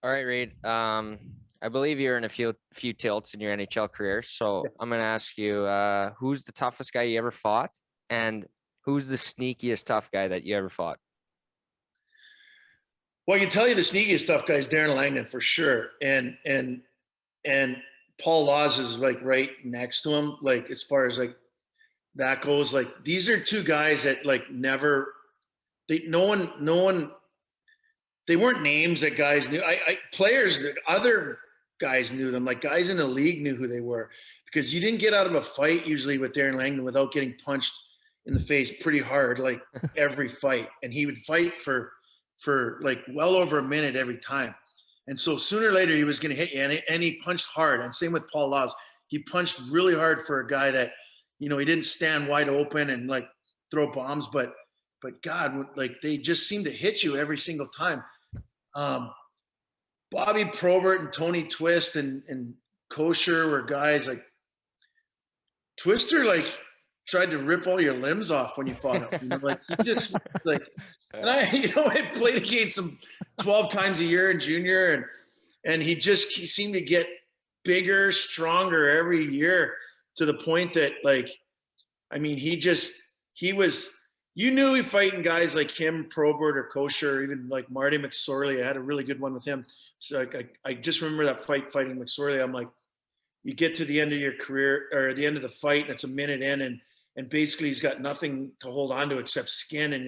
All right, Reid. I believe you're in a few tilts in your NHL career. So I'm going to ask you, who's the toughest guy you ever fought? And who's the sneakiest tough guy that you ever fought?
Well, I can tell you the sneakiest tough guy is Darren Langdon for sure. And Paul Laws is like right next to him. Like, as far as like that goes, like these are two guys that like never, no one, they weren't names that guys knew. Players, other guys knew them. Like guys in the league knew who they were, because you didn't get out of a fight usually with Darren Langdon without getting punched in the face pretty hard, like every fight. And he would fight for like well over a minute every time. And so sooner or later he was going to hit you, and he punched hard. And same with Paul Laws. He punched really hard for a guy that, you know, he didn't stand wide open and like throw bombs, but God, like they just seemed to hit you every single time. Bobby Probert and Tony Twist and Kosher were guys like Twister, like tried to rip all your limbs off when you fought him. You know, like he just like, and I played against him 12 times a year in junior, and he seemed to get bigger, stronger every year, to the point that like, I mean, he was, you knew he fighting guys like him, Probert or Kosher, or even like Marty McSorley. I had a really good one with him. So like, I just remember that fighting McSorley. I'm like, you get to the end of your career or the end of the fight, and it's a minute in, and basically he's got nothing to hold on to except skin, and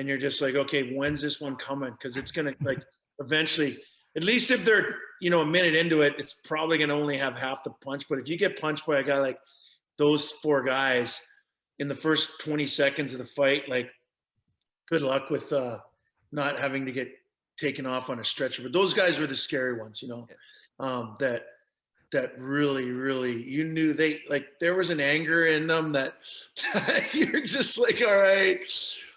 you're just like, okay, when's this one coming? Because it's gonna like eventually, at least if they're, you know, a minute into it, it's probably gonna only have half the punch. But if you get punched by a guy like those four guys in the first 20 seconds of the fight, like good luck with not having to get taken off on a stretcher. But those guys were the scary ones, you know, that really, you knew they, like, there was an anger in them that you're just like, all right,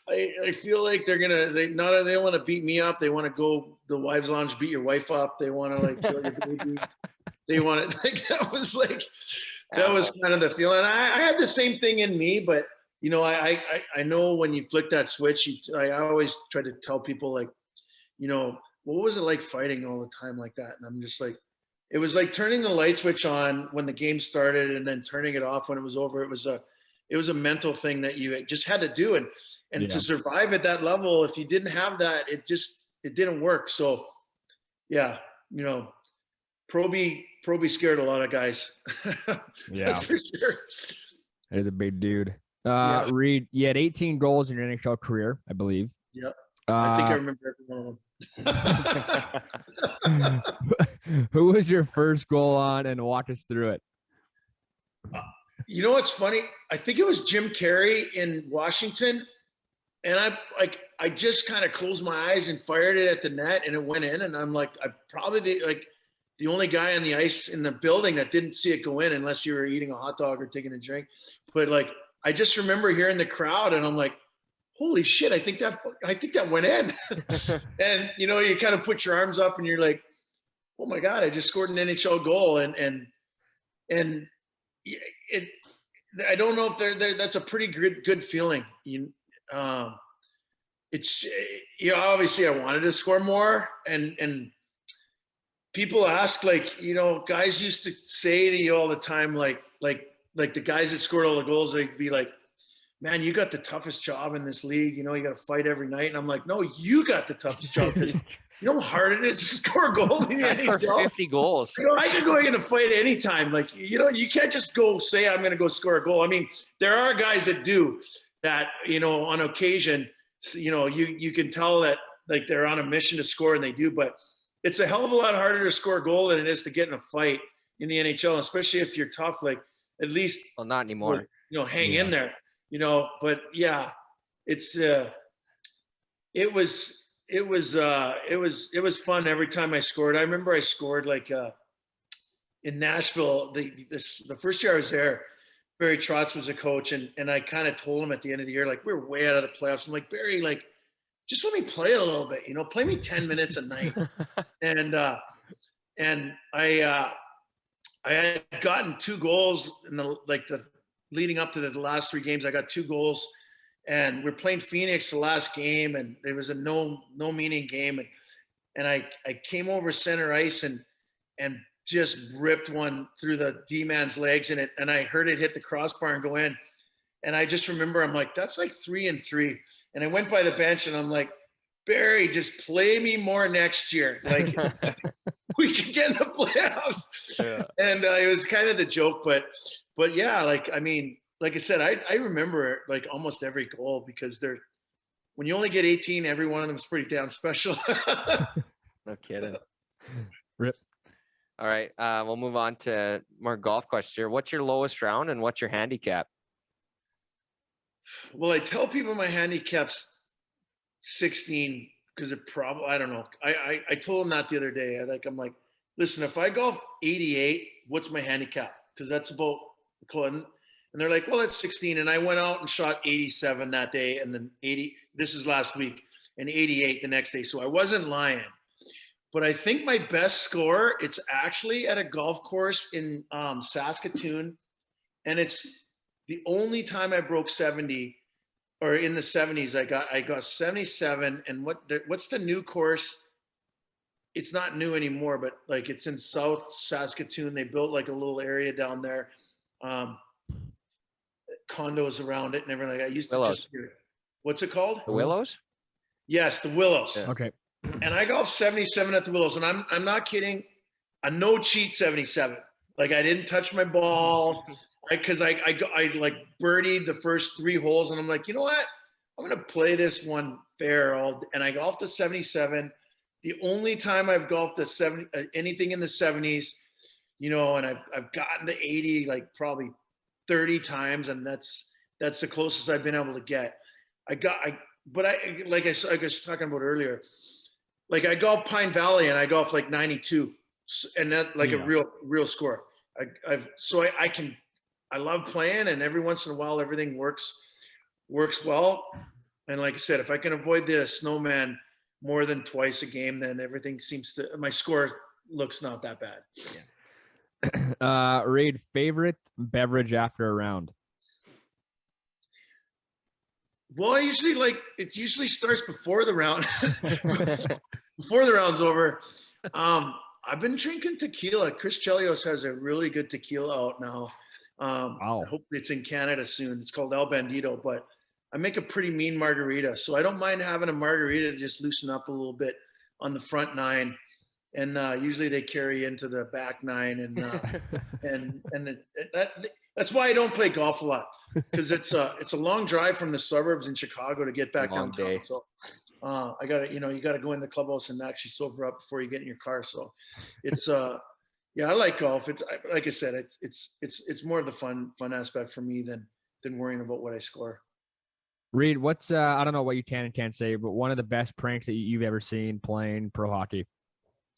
I feel like they don't want to beat me up. They want to go the wives lounge, beat your wife up. They want to like kill your baby. They want to, like, that was kind of the feeling. I had the same thing in me, but you know, I know when you flick that switch, I always try to tell people, like, you know, what was it like fighting all the time like that? And I'm just like, it was like turning the light switch on when the game started and then turning it off when it was over. It was a mental thing that you just had to do. And to survive at that level, if you didn't have that, it didn't work. So yeah, you know, Proby scared a lot of guys.
Yeah,
that's for sure.
He's a big dude. Reid, you had 18 goals in your NHL career, I believe.
Yep. I think I remember every one of them.
Who was your first goal on, and walk us through it?
You know what's funny? I think it was Jim Carey in Washington, and I just kind of closed my eyes and fired it at the net, and it went in. And I'm like, I probably the only guy on the ice in the building that didn't see it go in, unless you were eating a hot dog or taking a drink. But like, I just remember hearing the crowd, and I'm like, holy shit, I think that went in. And you know, you kind of put your arms up and you're like, oh my God, I just scored an NHL goal. And it, I don't know if that's a pretty good feeling. It's, you know, obviously I wanted to score more, and people ask, like, you know, guys used to say to you all the time, like the guys that scored all the goals, they'd be like, man, you got the toughest job in this league. You know, you got to fight every night. And I'm like, no, you got the toughest job. You know how hard it is to score a goal in the NHL?
50 goals.
You know, I could go in a fight anytime. Like, you know, you can't just go say, I'm going to go score a goal. I mean, there are guys that do that, you know, on occasion, you know, you can tell that, like, they're on a mission to score, and they do. But it's a hell of a lot harder to score a goal than it is to get in a fight in the NHL, especially if you're tough. Like, at least,
well, not anymore.
You know, hang in there. You know, but yeah, it's it was fun every time I scored. I remember I scored like in Nashville. The first year I was there, Barry Trotz was a coach, and I kind of told him at the end of the year, like, we're way out of the playoffs. I'm like, Barry, like, just let me play a little bit, you know, play me 10 minutes a night. And I had gotten 2 goals in the leading up to the last 3 games. I got 2 goals, and we're playing Phoenix the last game, and it was a no meaning game. And I came over center ice and just ripped one through the D-man's legs, and I heard it hit the crossbar and go in. And I just remember, I'm like, that's like 3-3. And I went by the bench and I'm like, Barry, just play me more next year. Like we could get in the playoffs.
Yeah.
And it was kind of the joke, but yeah, like, I mean, like I said, I remember like almost every goal because when you only get 18, every one of them is pretty damn special.
No kidding.
Rip.
All right. We'll move on to more golf questions here. What's your lowest round and what's your handicap?
Well, I tell people my handicap's 16 because I don't know. I told them that the other day. I'm like, listen, if I golf 88, what's my handicap? Because that's about, and they're like, well, that's 16. And I went out and shot 87 that day, and then 80. This is last week, and 88 the next day. So I wasn't lying. But I think my best score, it's actually at a golf course in Saskatoon, and it's the only time I broke 70. Or in the 70s, I got 77. And what's the new course? It's not new anymore, but like it's in South Saskatoon. They built like a little area down there, condos around it and everything. I used to
Willows.
What's it called?
The Willows?
Yes, the Willows.
Yeah.
Okay.
And I golfed 77 at the Willows, and I'm not kidding. A no cheat 77. Like I didn't touch my ball. Because I like birdied the first 3 holes, and I'm like, you know what? I'm gonna play this one fair and I golfed a 77. The only time I've golfed a 70, anything in the 70s, you know, and I've gotten to 80 like probably 30 times, and that's the closest I've been able to get. Like I was talking about earlier, like I golf Pine Valley and I golf like 92, and that like a real score. I love playing, and every once in a while, everything works well. And like I said, if I can avoid the snowman more than twice a game, then everything my score looks not that bad.
Yeah. Reid, favorite beverage after a round?
Well, it usually starts before the round, before the round's over. I've been drinking tequila. Chris Chelios has a really good tequila out now.
Wow.
I hope it's in Canada soon. It's called El Bandito, but I make a pretty mean margarita. So I don't mind having a margarita to just loosen up a little bit on the front 9. And usually they carry into the back 9. And that's why I don't play golf a lot, because it's a long drive from the suburbs in Chicago to get back downtown. Day. So you got to go in the clubhouse and actually sober up before you get in your car. So it's yeah, I like golf. It's like I said, it's more of the fun aspect for me than worrying about what I score.
Reid, what's I don't know what you can and can't say, but one of the best pranks that you've ever seen playing pro hockey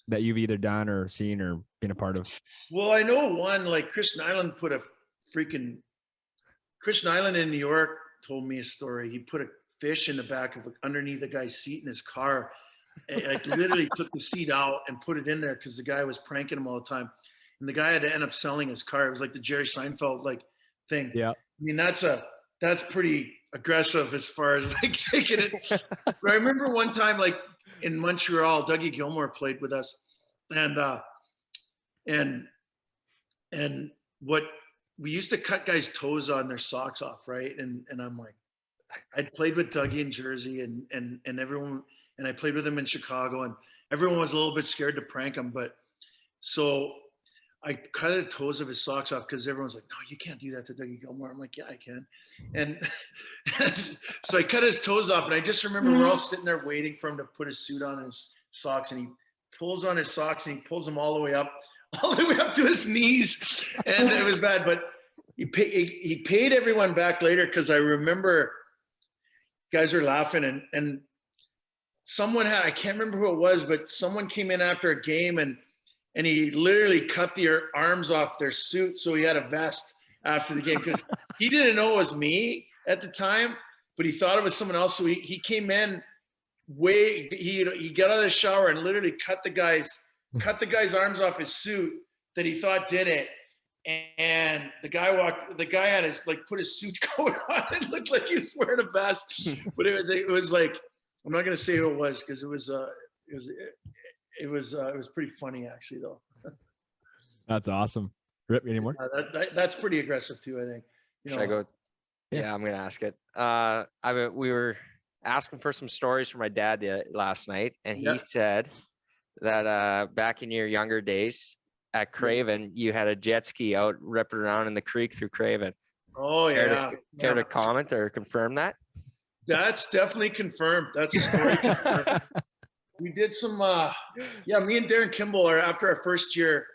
that you've either done or seen or been a part of?
Well, I know one, like Chris Nyland in New York told me a story. He put a fish in the back of underneath the guy's seat in his car. Like literally took the seat out and put it in there because the guy was pranking him all the time, and the guy had to end up selling his car. It was like the Jerry Seinfeld like thing.
Yeah,
I mean that's pretty aggressive as far as like taking it. But I remember one time like in Montreal, Dougie Gilmore played with us, and what we used to cut guys' toes on their socks off, right? And I'm like, I'd played with Dougie in Jersey, and everyone. And I played with him in Chicago, and everyone was a little bit scared to prank him. But so I cut the toes of his socks off because everyone's like, no, you can't do that to Dougie Gilmore. I'm like, yeah, I can. And so I cut his toes off, and I just remember we're all sitting there waiting for him to put his suit on his socks, and he pulls on his socks, and he pulls them all the way up to his knees. And it was bad, but he paid everyone back later because I remember guys were laughing, and someone I can't remember who it was, but someone came in after a game and he literally cut their arms off their suit. So he had a vest after the game because he didn't know it was me at the time, but he thought it was someone else. So he came in he got out of the shower and literally cut the guy's arms off his suit that he thought did it. And the guy had his put his suit coat on. It looked like he was wearing a vest, but it was like, I'm not going to say who it was because it was pretty funny actually though.
That's awesome. Rip, any more?
That's pretty aggressive too, I think.
Should I go Yeah, I'm gonna ask it. We were asking for some stories from my dad last night, and he
Yeah.
said that back in your younger days at Craven, you had a jet ski out ripping around in the creek through Craven.
Oh yeah.
Care to comment or confirm that?
That's definitely confirmed. That's a story confirmed. We did some me and Darren Kimball are after our first year.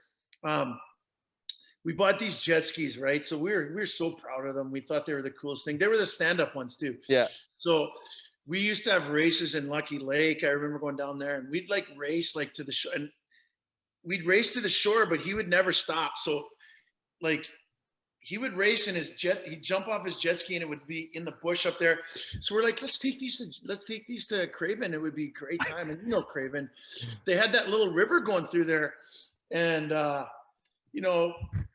We bought these jet skis, right? So we were so proud of them. We thought they were the coolest thing. They were the stand-up ones too.
Yeah.
So we used to have races in Lucky Lake. I remember going down there, and we'd like race like to the shore, and we'd race to the shore, but he would never stop. So like he would race in his jet. He'd jump off his jet ski, and it would be in the bush up there. So we're like, let's take these to Craven. It would be a great time. And Craven, they had that little river going through there, and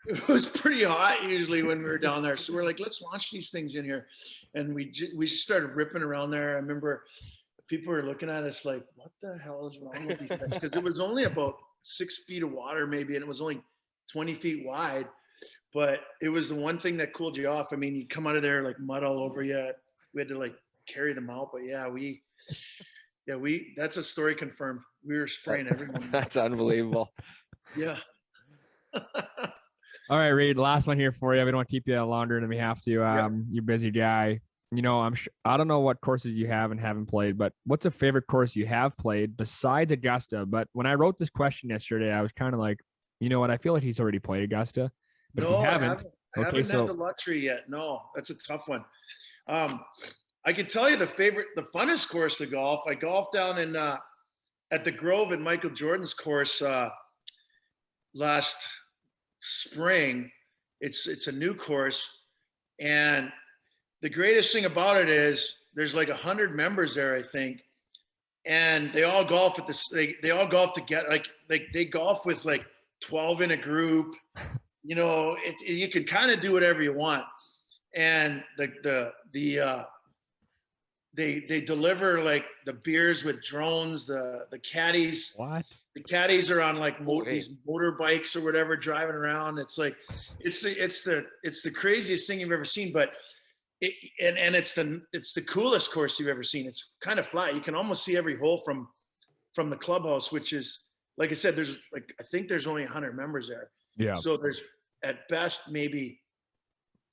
it was pretty hot usually when we were down there. So we're like, let's launch these things in here, and we started ripping around there. I remember people were looking at us like, what the hell is wrong with these guys? Because it was only about 6 feet of water maybe, and it was only 20 feet wide. But it was the one thing that cooled you off. I mean, you'd come out of there like mud all over you. We had to like carry them out. But that's a story confirmed. We were spraying everyone.
That's unbelievable.
Yeah.
All right, Reid, last one here for you. We don't want to keep you longer than we have to. You're a busy guy. I don't know what courses you have and haven't played, but what's a favorite course you have played besides Augusta? But when I wrote this question yesterday, I was kind of like, you know what? I feel like he's already played Augusta. But
no,
if you
I
haven't
haven't had the luxury yet. No, that's a tough one. I can tell you the funnest course to golf. I golfed down in at the Grove in Michael Jordan's course last spring. It's a new course, and the greatest thing about it is there's like 100 members there, I think, and they all golf at this. They all golf together. Like they golf with like 12 in a group. You can kind of do whatever you want, and they deliver like the beers with drones. The caddies.
What?
The caddies are on like these motorbikes or whatever, driving around. It's like it's the craziest thing you've ever seen. But it's the coolest course you've ever seen. It's kind of flat. You can almost see every hole from the clubhouse, which is, like I said, I think there's only 100 members there.
Yeah.
So there's at best maybe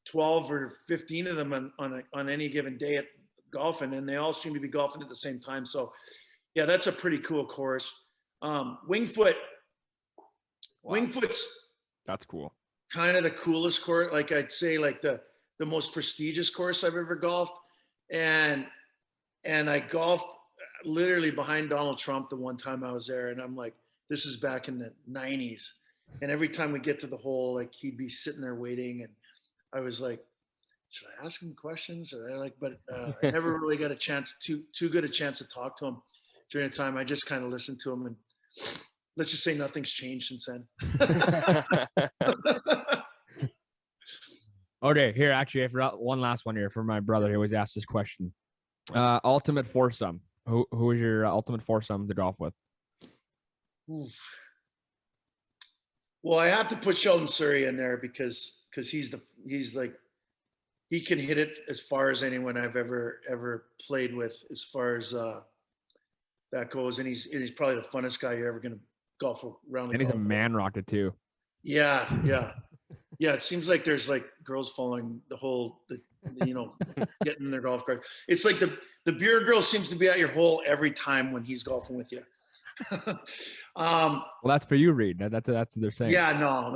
12 or 15 of them on any given day at golfing, and they all seem to be golfing at the same time. So yeah, that's a pretty cool course. Wingfoot. Wow. Wingfoot's
that's cool.
Kind of the coolest course. Like I'd say like the most prestigious course I've ever golfed. And I golfed literally behind Donald Trump the one time I was there. And I'm like, this is back in the 90s. And every time we get to the hole, like he'd be sitting there waiting. And I was like, should I ask him questions? But I never really got too good a chance to talk to him during the time. I just kind of listened to him, and let's just say nothing's changed since then.
Okay, here, actually, I forgot one last one here for my brother. He always asks this question. Ultimate foursome. Who is your ultimate foursome to golf with?
Oof. Well, I have to put Sheldon Surrey in there because he's like, he can hit it as far as anyone I've ever played with, as far as that goes. And he's probably the funnest guy you're ever going to golf around.
And he's a man rocket too.
Yeah. It seems like there's like girls following getting in their golf cart. It's like the beer girl seems to be at your hole every time when he's golfing with you.
Well, that's for you, Reid. That's what they're saying.
Yeah, no.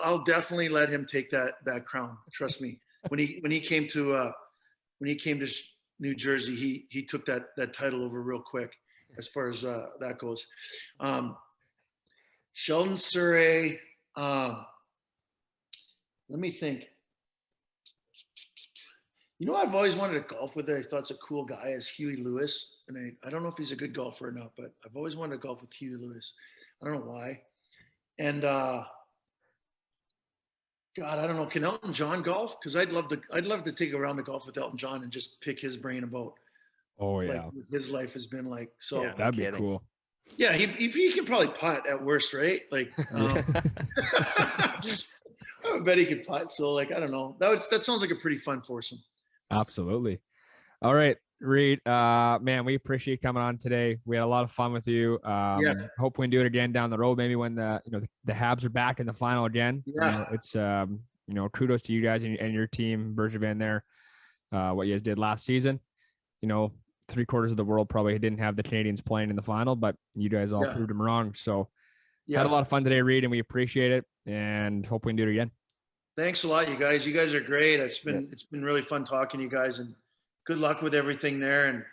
I'll definitely let him take that crown. Trust me. When he came to New Jersey, he took that title over real quick, as far as that goes. Sheldon Surrey. Let me think. I've always wanted to golf with. I thought it's a cool guy is Huey Lewis. And I don't know if he's a good golfer or not, but I've always wanted to golf with Huey Lewis. I don't know why. And God, I don't know. Can Elton John golf? Because I'd love to take a round of golf with Elton John and just pick his brain about. Oh yeah, what his life has been like. So
yeah, that'd be cool.
Yeah, he can probably putt at worst, right? Like, I bet he could putt. So like, I don't know. That sounds like a pretty fun foursome.
Absolutely. All right, Reid, man, we appreciate you coming on today. We had a lot of fun with you.
Yeah.
Hope we can do it again down the road, maybe when the Habs are back in the final again.
Yeah.
It's kudos to you guys and your team, Bergevin there. What you guys did last season. 3/4 of the world probably didn't have the Canadians playing in the final, but you guys all proved them wrong. So had a lot of fun today, Reid, and we appreciate it, and hope we can do it again.
Thanks a lot, you guys. You guys are great. It's been really fun talking to you guys, and good luck with everything there. And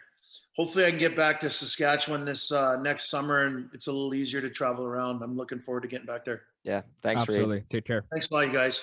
hopefully I can get back to Saskatchewan this next summer, and it's a little easier to travel around. I'm looking forward to getting back there.
Yeah. Thanks, Reid.
Absolutely. Take care.
Thanks a lot, you guys.